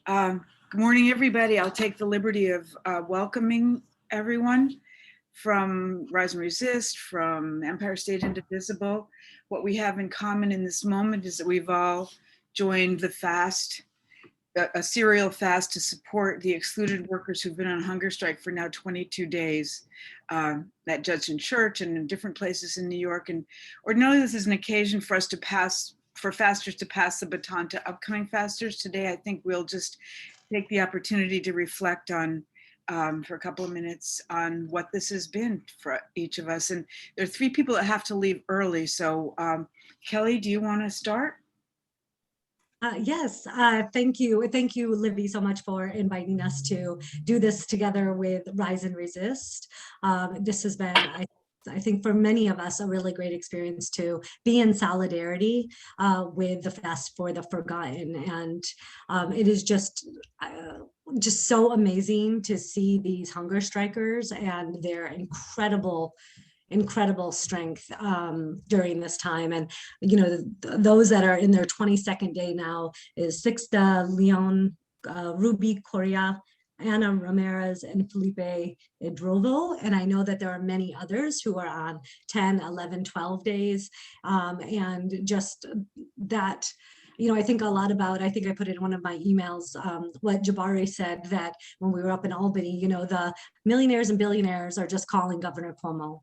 Good morning, everybody. I'll take the liberty of welcoming everyone from Rise and Resist, from Empire State Indivisible. What we have in common in this moment is that we've all joined the fast, a serial fast to support the excluded workers who've been on hunger strike for now 22 days at Judson Church and in different places in New York. And ordinarily this is an occasion for us to for fasters to pass the baton to upcoming fasters. Today, I think we'll just take the opportunity to reflect on, for a couple of minutes, on what this has been for each of us. And there are three people that have to leave early. So Kelly, do you want to start? Yes, thank you. Thank you, Livy, so much for inviting us to do this together with Rise and Resist. This has been, I think for many of us, a really great experience to be in solidarity with the Fast for the Forgotten. And it is just so amazing to see these hunger strikers and their incredible strength during this time. And those that are in their 22nd day now is Sixta Leon, Ruby Correa, Anna Ramirez, and Felipe Idrovo. And I know that there are many others who are on 10, 11, 12 days. And just that, I think a lot about, I think I put it in one of my emails, what Jabari said, that when we were up in Albany, the millionaires and billionaires are just calling Governor Cuomo.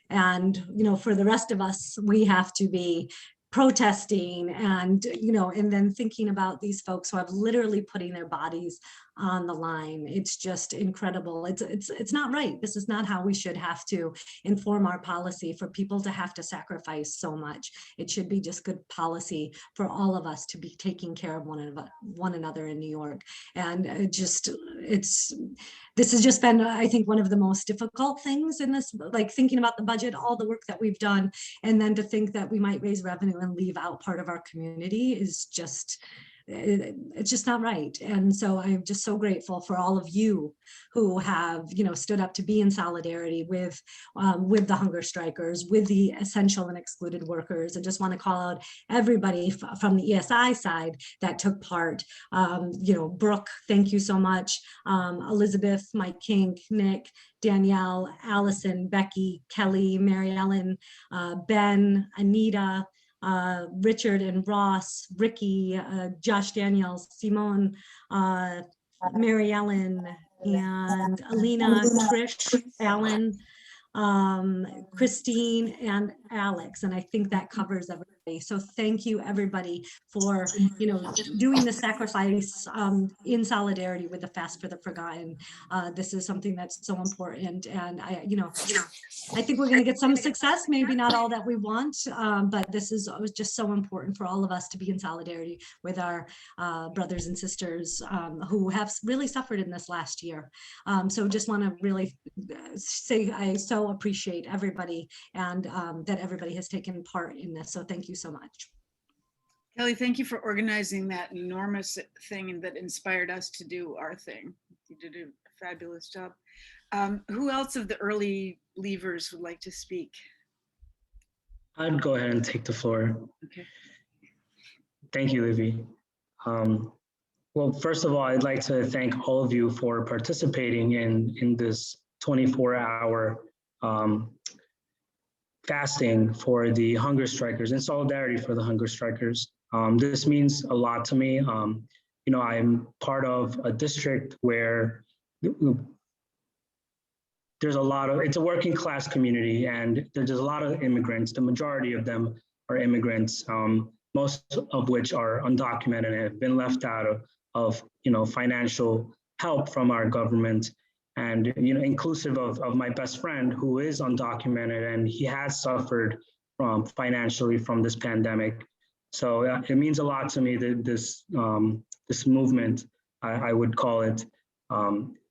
And, for the rest of us, we have to be protesting and, and then thinking about these folks who are literally putting their bodies on the line. It's just incredible. It's not right. This is not how we should have to inform our policy, for people to have to sacrifice so much. It should be just good policy for all of us to be taking care of one another in New York. And this has just been, I think, one of the most difficult things in this, like thinking about the budget, all the work that we've done, and then to think that we might raise revenue and leave out part of our community is just, it's just not right. And so I'm just so grateful for all of you who have, stood up to be in solidarity with the hunger strikers, with the essential and excluded workers. I just want to call out everybody from the ESI side that took part. Brooke, thank you so much. Elizabeth, Mike King, Nick, Danielle, Allison, Becky, Kelly, Mary Ellen, Ben, Anita, Richard and Ross, Ricky, Josh Daniels, Simone, Mary Ellen, and Alina, Trish, Alan, Christine, and Alex. And I think that covers everybody. So thank you, everybody, for doing the sacrifice in solidarity with the Fast for the Forgotten. This is something that's so important, and I think we're going to get some success. Maybe not all that we want, but this is just so important for all of us to be in solidarity with our brothers and sisters who have really suffered in this last year. So just want to really say I so appreciate everybody, and that everybody has taken part in this. So thank you so much. Kelly, thank you for organizing that enormous thing and that inspired us to do our thing. You did a fabulous job. Who else of the early leavers would like to speak? I'd go ahead and take the floor. Okay. Thank you, Livy. Well, first of all, I'd like to thank all of you for participating in this 24-hour fasting for the hunger strikers, in solidarity for the hunger strikers. This means a lot to me. I'm part of a district where there's it's a working class community, and there's a lot of immigrants. The majority of them are immigrants, most of which are undocumented and have been left out of financial help from our government. And, inclusive of my best friend who is undocumented, and he has suffered financially from this pandemic. So it means a lot to me that this movement, I would call it,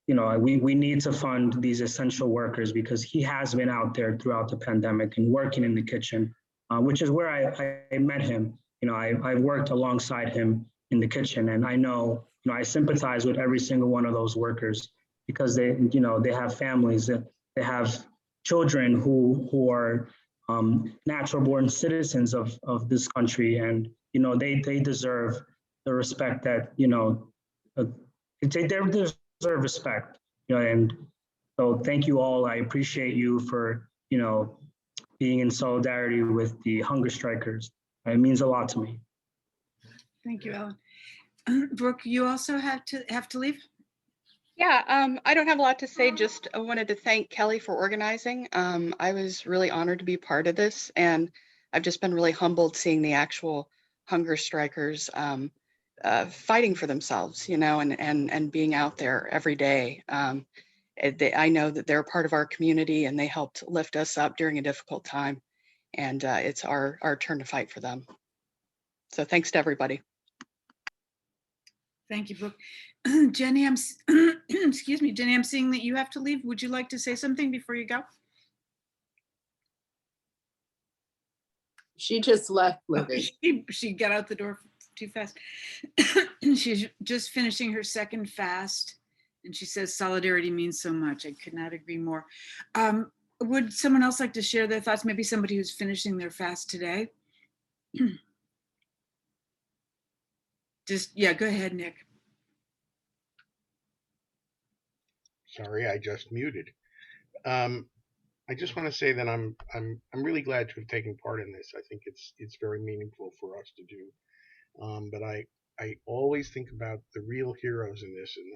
we need to fund these essential workers, because he has been out there throughout the pandemic and working in the kitchen, which is where I met him. I worked alongside him in the kitchen, and I know, I sympathize with every single one of those workers, because they have families, they have children who are natural born citizens of this country, and they deserve the respect that they deserve respect, and so thank you all. I appreciate you for, being in solidarity with the hunger strikers. It means a lot to me. Thank you, Ellen. Brooke, you also have to leave? Yeah, I don't have a lot to say. Just I wanted to thank Kelly for organizing. I was really honored to be part of this, and I've just been really humbled seeing the actual hunger strikers fighting for themselves, and being out there every day. I know that they're part of our community, and they helped lift us up during a difficult time, and it's our turn to fight for them. So thanks to everybody. Thank you, Brooke. Jenny, excuse me, Jenny, I'm seeing that you have to leave. Would you like to say something before you go? She just left, Libby. She got out the door too fast. She's just finishing her second fast, and she says solidarity means so much. I could not agree more. Would someone else like to share their thoughts? Maybe somebody who's finishing their fast today? Yeah, go ahead, Nick. Sorry, I just muted. I just want to say that I'm really glad to have taken part in this. I think it's very meaningful for us to do. But I always think about the real heroes in this, and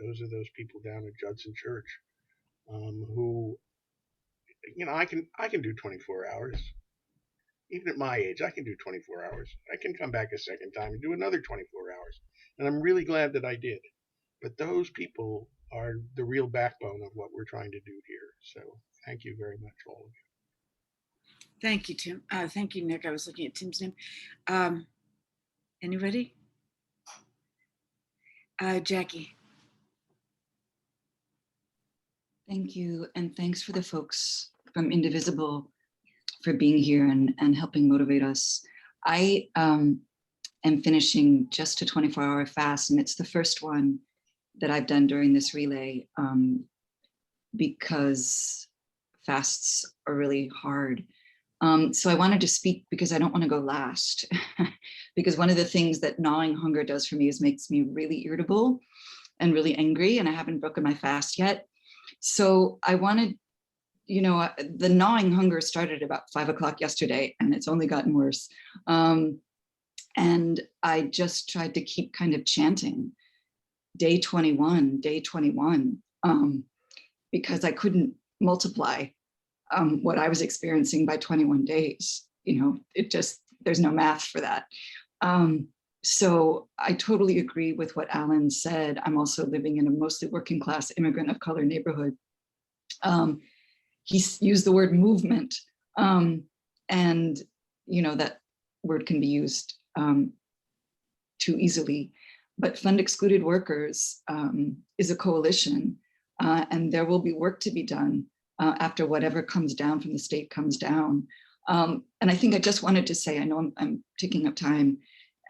those are those people down at Judson Church, who, I can do 24 hours. Even at my age, I can do 24 hours. I can come back a second time and do another 24 hours. And I'm really glad that I did. But those people are the real backbone of what we're trying to do here. So thank you very much, all of you. Thank you, Tim. Thank you, Nick. I was looking at Tim's name. Anybody? Jackie. Thank you. And thanks for the folks from Indivisible for being here and helping motivate us. I am finishing just a 24-hour fast, and it's the first one that I've done during this relay because fasts are really hard. So I wanted to speak because I don't want to go last, because one of the things that gnawing hunger does for me is makes me really irritable and really angry, and I haven't broken my fast yet. So I wanted, the gnawing hunger started about 5 o'clock yesterday, and it's only gotten worse. And I just tried to keep kind of chanting day 21, because I couldn't multiply what I was experiencing by 21 days. There's no math for that. So I totally agree with what Alan said. I'm also living in a mostly working class immigrant of color neighborhood. He used the word movement, and that word can be used too easily. But Fund Excluded Workers is a coalition, and there will be work to be done after whatever comes down from the state comes down. And I think I just wanted to say, I know I'm taking up time,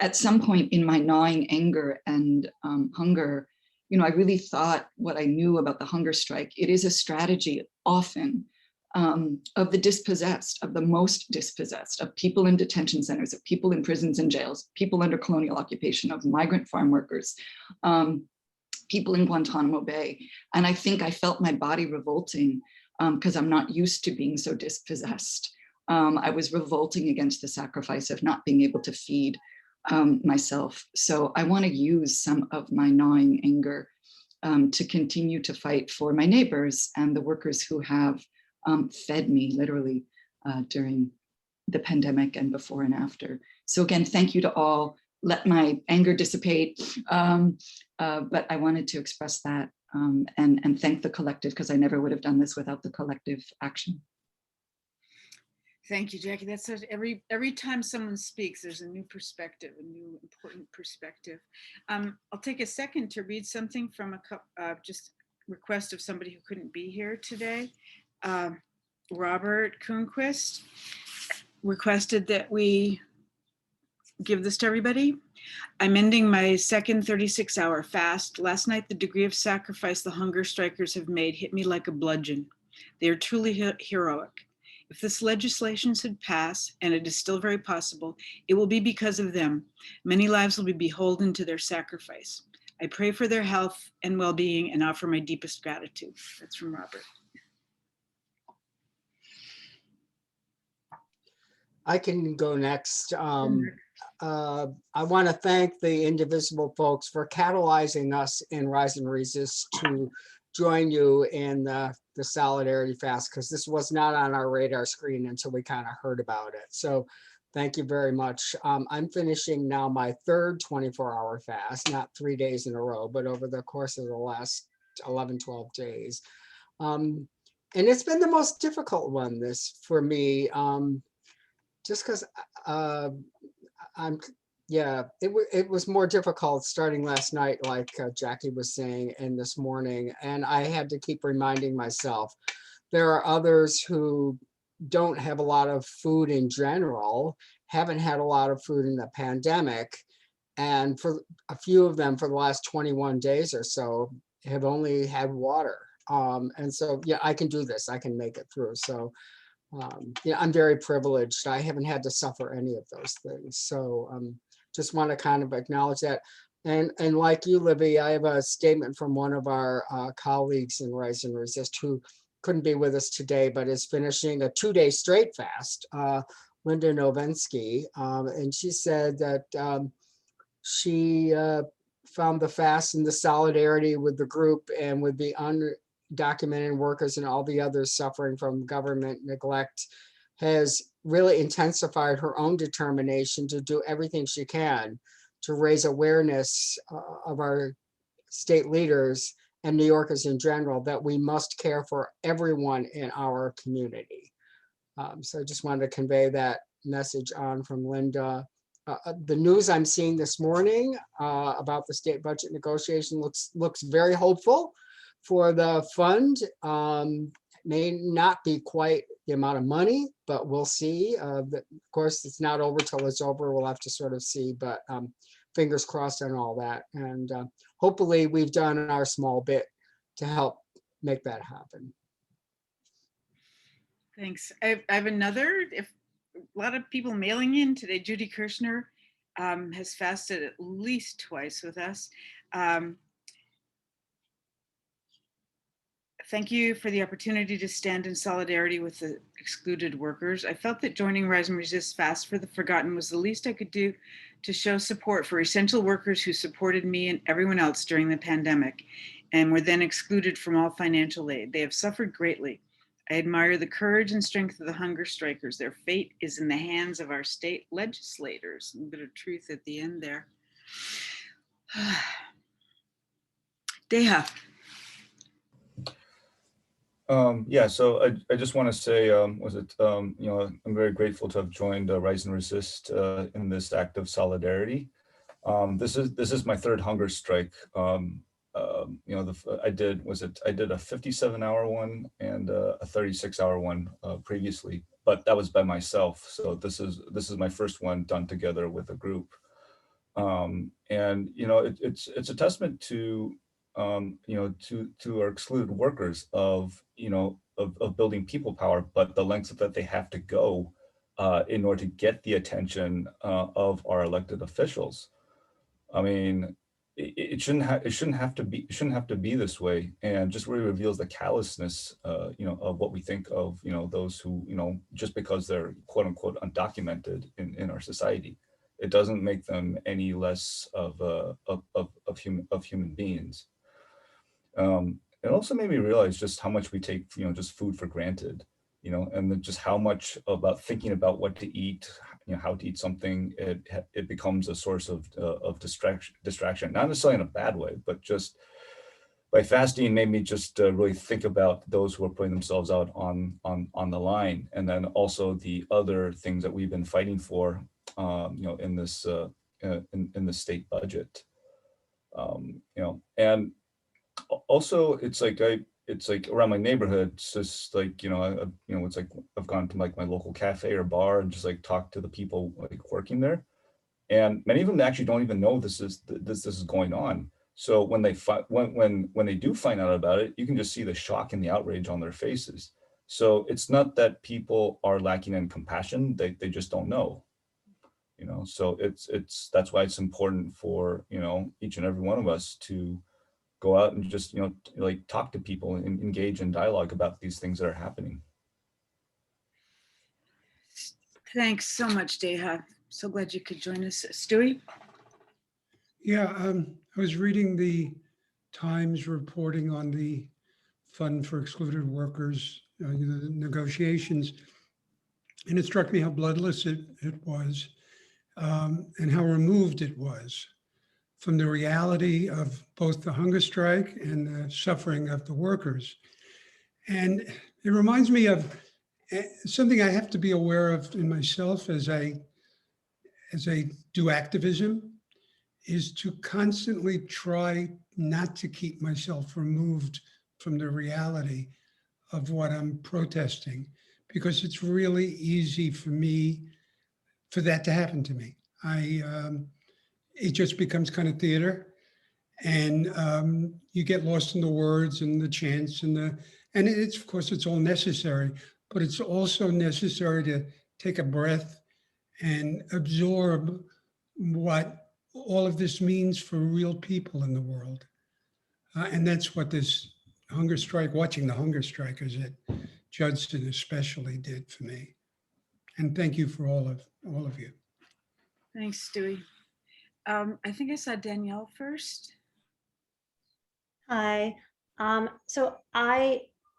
at some point in my gnawing anger and hunger, I really thought what I knew about the hunger strike. It is a strategy often of the dispossessed, of the most dispossessed, of people in detention centers, of people in prisons and jails, people under colonial occupation, of migrant farm workers, people in Guantanamo Bay. And I think I felt my body revolting because I'm not used to being so dispossessed. I was revolting against the sacrifice of not being able to feed myself. So I want to use some of my gnawing anger to continue to fight for my neighbors and the workers who have fed me literally during the pandemic and before and after. So again, thank you to all. Let my anger dissipate, but I wanted to express that and thank the collective, because I never would have done this without the collective action. Thank you, Jackie. That's such, every time someone speaks, there's a new perspective, a new important perspective. I'll take a second to read something from a just request of somebody who couldn't be here today. Robert Kuhnquist requested that we give this to everybody. I'm ending my second 36-hour fast. Last night, the degree of sacrifice the hunger strikers have made hit me like a bludgeon. They are truly heroic. If this legislation should pass, and it is still very possible, it will be because of them. Many lives will be beholden to their sacrifice. I pray for their health and well-being and offer my deepest gratitude. That's from Robert. I can go next. I want to thank the Indivisible folks for catalyzing us in Rise and Resist to join you in the Solidarity Fast, because this was not on our radar screen until we kind of heard about it. So thank you very much. I'm finishing now my third 24-hour fast, not 3 days in a row, but over the course of the last 11, 12 days. And it's been the most difficult one for me. Just because it was more difficult starting last night, like Jackie was saying, and this morning. And I had to keep reminding myself, there are others who don't have a lot of food in general, haven't had a lot of food in the pandemic. And for a few of them, for the last 21 days or so, have only had water. And so, yeah, I can do this. I can make it through. So, I'm very privileged. I haven't had to suffer any of those things. So just want to kind of acknowledge that. And like you, Libby, I have a statement from one of our colleagues in Rise and Resist who couldn't be with us today, but is finishing a 2-day straight fast, Linda Novensky. And she said that she found the fast and the solidarity with the group and with the undocumented workers and all the others suffering from government neglect has really intensified her own determination to do everything she can to raise awareness of our state leaders and New Yorkers in general that we must care for everyone in our community. So I just wanted to convey that message on from Linda. The news I'm seeing this morning about the state budget negotiation looks very hopeful for the fund. May not be quite the amount of money, but we'll see. Of course, it's not over till it's over. We'll have to sort of see, but fingers crossed on all that. And hopefully we've done our small bit to help make that happen. Thanks. I have another, if a lot of people mailing in today. Judy Kirshner has fasted at least twice with us. Thank you for the opportunity to stand in solidarity with the excluded workers. I felt that joining Rise and Resist Fast for the Forgotten was the least I could do to show support for essential workers who supported me and everyone else during the pandemic and were then excluded from all financial aid. They have suffered greatly. I admire the courage and strength of the hunger strikers. Their fate is in the hands of our state legislators. A bit of truth at the end there. Deha. Yeah, so I just want to say, I'm very grateful to have joined Rise and Resist in this act of solidarity. This is my third hunger strike. I did a 57-hour one and a 36-hour one previously, but that was by myself. So this is my first one done together with a group. It's a testament to to our excluded workers of building people power, but the lengths that they have to go in order to get the attention of our elected officials. I mean, it shouldn't have to be this way, and just really reveals the callousness of what we think of those who just because they're quote unquote undocumented in our society. It doesn't make them any less of human beings. It also made me realize just how much we take, just food for granted, and then just how much about thinking about what to eat, how to eat something, it becomes a source of distraction, not necessarily in a bad way, but just by fasting made me just really think about those who are putting themselves out on the line, and then also the other things that we've been fighting for, in this in the state budget, and also it's like around my neighborhood, it's just like it's like I've gone to like my local cafe or bar and just like talked to the people like working there, and many of them actually don't even know this is going on. So when they when they do find out about it, you can just see the shock and the outrage on their faces. So it's not that people are lacking in compassion; they just don't know. you know. So that's why it's important for, you know, each and every one of us to go out and just, you know, like talk to people and engage in dialogue about these things that are happening. Thanks so much, Deha. So glad you could join us. Stewie? Yeah, I was reading the Times reporting on the Fund for Excluded Workers, the negotiations, and it struck me how bloodless it was, and how removed it was from the reality of both the hunger strike and the suffering of the workers. And it reminds me of something I have to be aware of in myself as I do activism, is to constantly try not to keep myself removed from the reality of what I'm protesting, because it's really easy for that to happen to me. It just becomes kind of theater, and you get lost in the words and the chants and it's, of course, it's all necessary, but it's also necessary to take a breath and absorb what all of this means for real people in the world. And that's what this hunger strike, watching the hunger strikers at Judson especially did for me. And thank you for all of you. Thanks, Stewie. I think I saw Danielle first. Hi.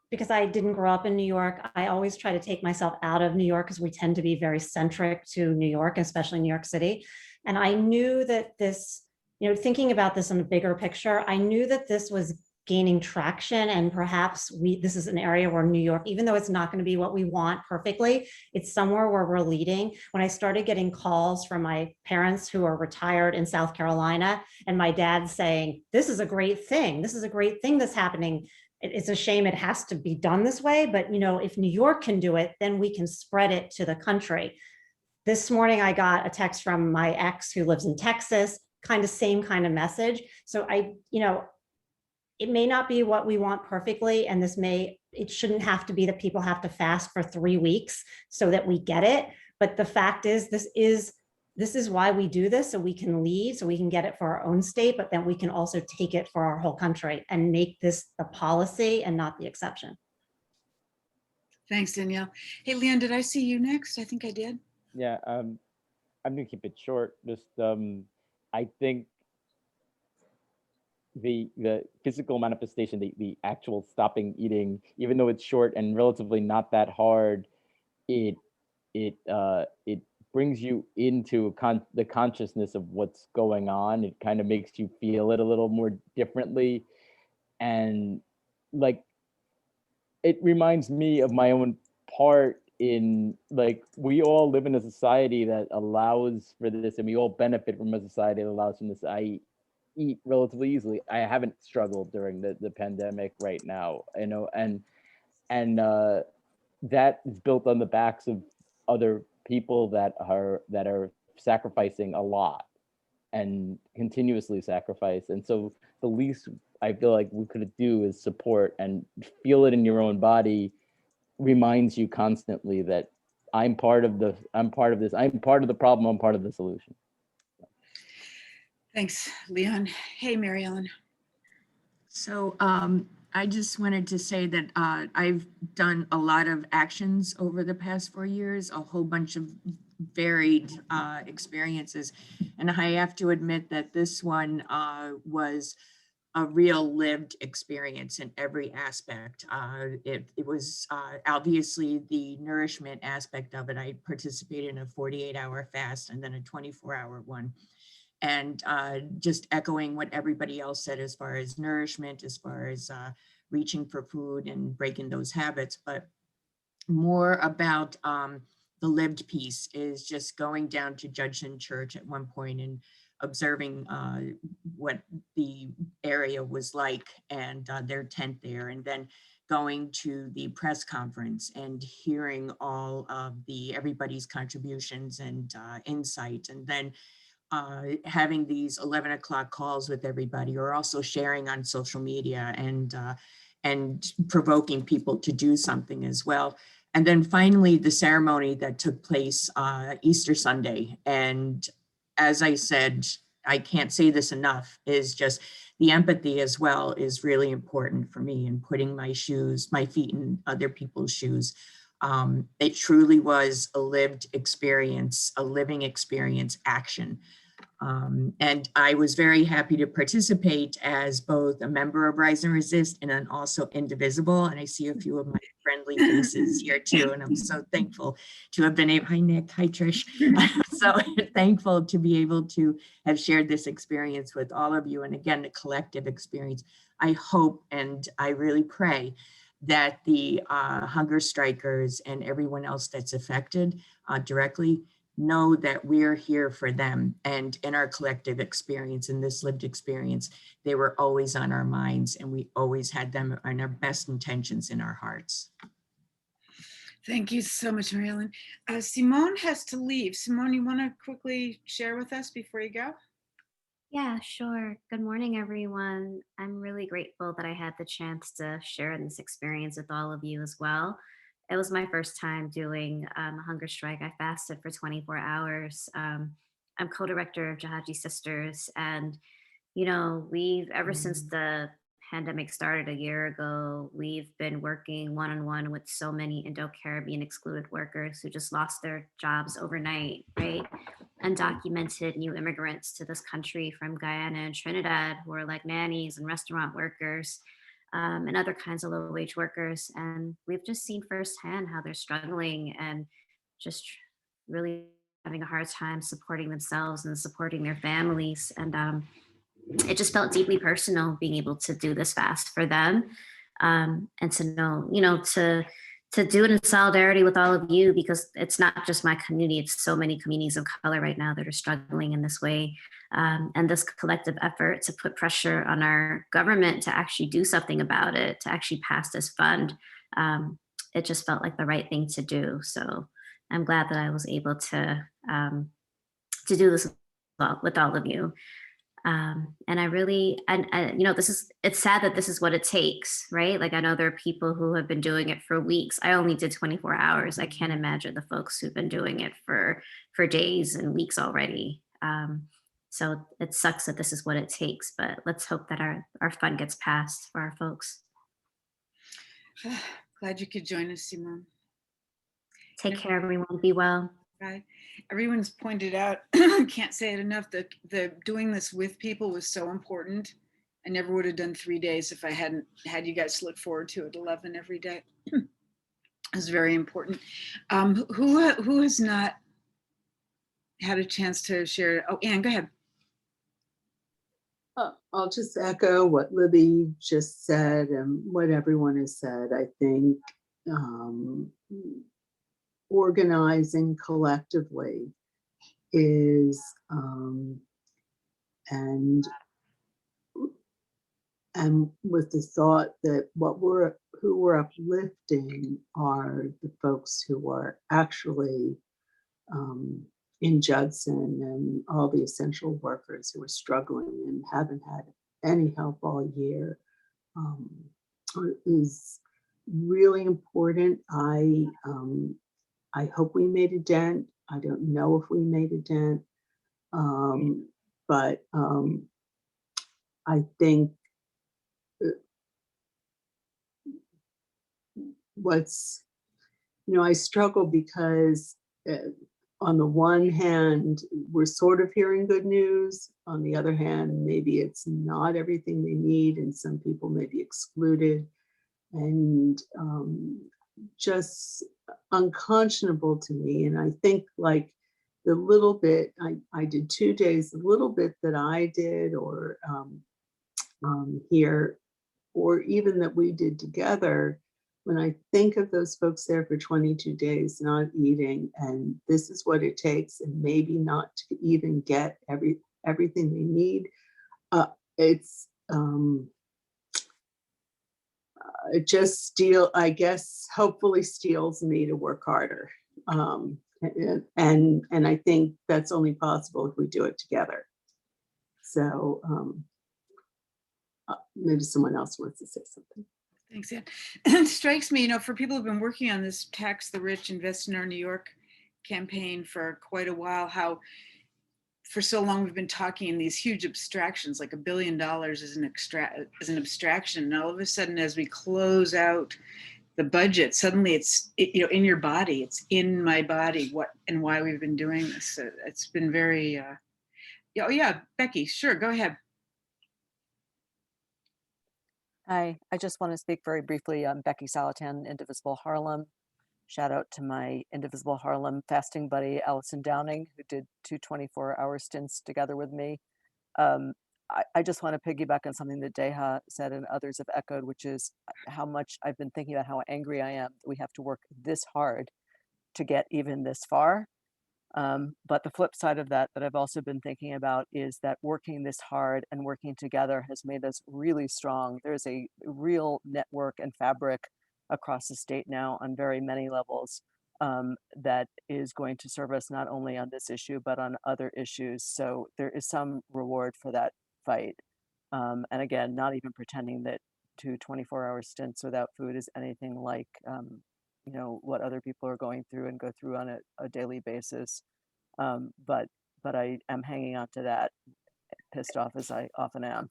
Because I didn't grow up in New York, I always try to take myself out of New York because we tend to be very centric to New York, especially New York City. And I knew that this, thinking about this in a bigger picture, I knew that this was gaining traction, and perhaps this is an area where New York, even though it's not going to be what we want perfectly, it's somewhere where we're leading. When I started getting calls from my parents who are retired in South Carolina, and my dad saying, this is a great thing. This is a great thing that's happening. It's a shame it has to be done this way, but if New York can do it, then we can spread it to the country. This morning, I got a text from my ex who lives in Texas, same kind of message. So it may not be what we want perfectly, and it shouldn't have to be that people have to fast for 3 weeks so that we get it. But the fact is, this is why we do this, so we can lead, so we can get it for our own state, but then we can also take it for our whole country and make this the policy and not the exception. Thanks, Danielle. Hey, Leon, did I see you next? I think I did. Yeah, I'm gonna keep it short. Just I think the physical manifestation, the actual stopping eating, even though it's short and relatively not that hard, it brings you into the consciousness of what's going on. It kind of makes you feel it a little more differently, and it reminds me of my own part in, we all live in a society that allows for this, and we all benefit from a society that allows for this. I eat relatively easily. I haven't struggled during the pandemic right now, and that is built on the backs of other people that are sacrificing a lot and continuously sacrifice. And so the least I feel like we could do is support, and feel it in your own body reminds you constantly that I'm part of this, I'm part of the problem, I'm part of the solution. Thanks, Leon. Hey, Mary Ellen. So I just wanted to say that I've done a lot of actions over the past 4 years, a whole bunch of varied experiences. And I have to admit that this one was a real lived experience in every aspect. It was obviously the nourishment aspect of it. I participated in a 48-hour fast and then a 24-hour one. And just echoing what everybody else said as far as nourishment, as far as reaching for food and breaking those habits, but more about the lived piece is just going down to Judson Church at one point and observing what the area was like and their tent there, and then going to the press conference and hearing all of everybody's contributions and insight, and then having these 11 o'clock calls with everybody, or also sharing on social media and provoking people to do something as well. And then finally, the ceremony that took place Easter Sunday. And as I said, I can't say this enough, is just the empathy as well is really important for me in putting my feet in other people's shoes. It truly was a lived experience, a living experience, action. And I was very happy to participate as both a member of Rise and Resist and then also Indivisible. And I see a few of my friendly faces here too. And I'm so thankful to have been able, hi Nick, hi Trish. I'm so thankful to be able to have shared this experience with all of you. And again, the collective experience. I hope and I really pray that the hunger strikers and everyone else that's affected directly know that we're here for them. And in our collective experience, in this lived experience, they were always on our minds and we always had them on our best intentions in our hearts. Thank you so much, Marilyn. Simone has to leave. Simone, you want to quickly share with us before you go? Yeah, sure. Good morning, everyone. I'm really grateful that I had the chance to share in this experience with all of you as well. It was my first time doing a hunger strike. I fasted for 24 hours. I'm co-director of Jahaji Sisters. And, you know, ever since the pandemic started a year ago, we've been working one-on-one with so many Indo-Caribbean excluded workers who just lost their jobs overnight, right? Undocumented new immigrants to this country from Guyana and Trinidad who are like nannies and restaurant workers and other kinds of low-wage workers. And we've just seen firsthand how they're struggling and just really having a hard time supporting themselves and supporting their families. And it just felt deeply personal being able to do this fast for them and to know, you know, to do it in solidarity with all of you, because it's not just my community, it's so many communities of color right now that are struggling in this way. And this collective effort to put pressure on our government to actually do something about it, to actually pass this fund, it just felt like the right thing to do. So I'm glad that I was able to do this with all of you. And I really, you know, it's sad that this is what it takes, right? Like, I know there are people who have been doing it for weeks. I only did 24 hours. I can't imagine the folks who've been doing it for days and weeks already. So it sucks that this is what it takes, but let's hope that our fund gets passed for our folks. Glad you could join us, Simone. Take care, everyone. Be well. Right. Everyone's pointed out, can't say it enough, that the doing this with people was so important. I never would have done 3 days if I hadn't had you guys look forward to it 11 every day. It's very important. Who has not had a chance to share? Oh, Anne, go ahead. I'll just echo what Libby just said and what everyone has said. I think organizing collectively is and with the thought that who we're uplifting are the folks who are actually in Judson and all the essential workers who are struggling and haven't had any help all year, is really important. I hope we made a dent. I don't know if we made a dent, but I think I struggle because on the one hand, we're sort of hearing good news. On the other hand, maybe it's not everything they need and some people may be excluded. And just unconscionable to me. And I think like the little bit, I did 2 days, the little bit that I did or here, or even that we did together, when I think of those folks there for 22 days, not eating, and this is what it takes, and maybe not to even get everything they need, it just hopefully steels me to work harder. And I think that's only possible if we do it together. So maybe someone else wants to say something. Thanks, Ann. It strikes me, for people who've been working on this Tax the Rich, Invest in Our New York campaign for quite a while, how for so long we've been talking in these huge abstractions, like $1 billion is an abstraction. And all of a sudden, as we close out the budget, suddenly it's in your body, it's in my body, what and why we've been doing this. So it's been very, oh yeah, Becky, sure, go ahead. Hi, I just want to speak very briefly. I'm Becky Salatan, Indivisible Harlem. Shout out to my Indivisible Harlem fasting buddy, Allison Downing, who did 2 24-hour stints together with me. I just want to piggyback on something that Deha said and others have echoed, which is how much I've been thinking about how angry I am that we have to work this hard to get even this far. But the flip side of that I've also been thinking about is that working this hard and working together has made us really strong. There's a real network and fabric across the state now on very many levels that is going to serve us not only on this issue, but on other issues. So there is some reward for that fight. And again, not even pretending that 2 24-hour stints without food is anything like what other people are going through and go through on a daily basis. But I am hanging on to that, pissed off as I often am.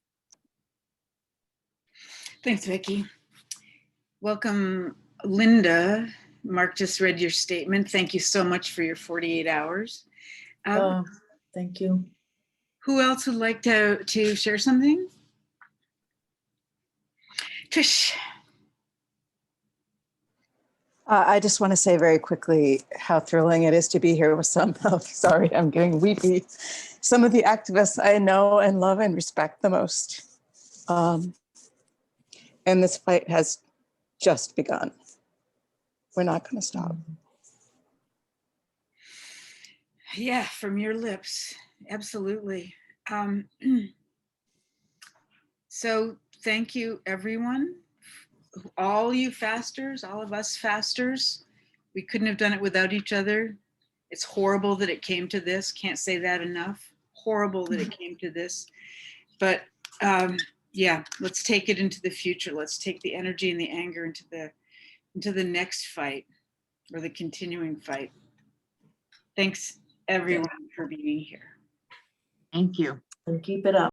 Thanks, Vicki. Welcome, Linda. Mark just read your statement. Thank you so much for your 48 hours. Thank you. Who else would like to share something? Trish. I just want to say very quickly how thrilling it is to be here with some of, sorry, I'm getting weepy, some of the activists I know and love and respect the most. And this fight has just begun. We're not going to stop. Yeah, from your lips, absolutely. So thank you, everyone. All you fasters, all of us fasters, we couldn't have done it without each other. It's horrible that it came to this. Can't say that enough. Horrible that it came to this. But yeah, let's take it into the future. Let's take the energy and the anger into the next fight or the continuing fight. Thanks everyone for being here. Thank you. And keep it up.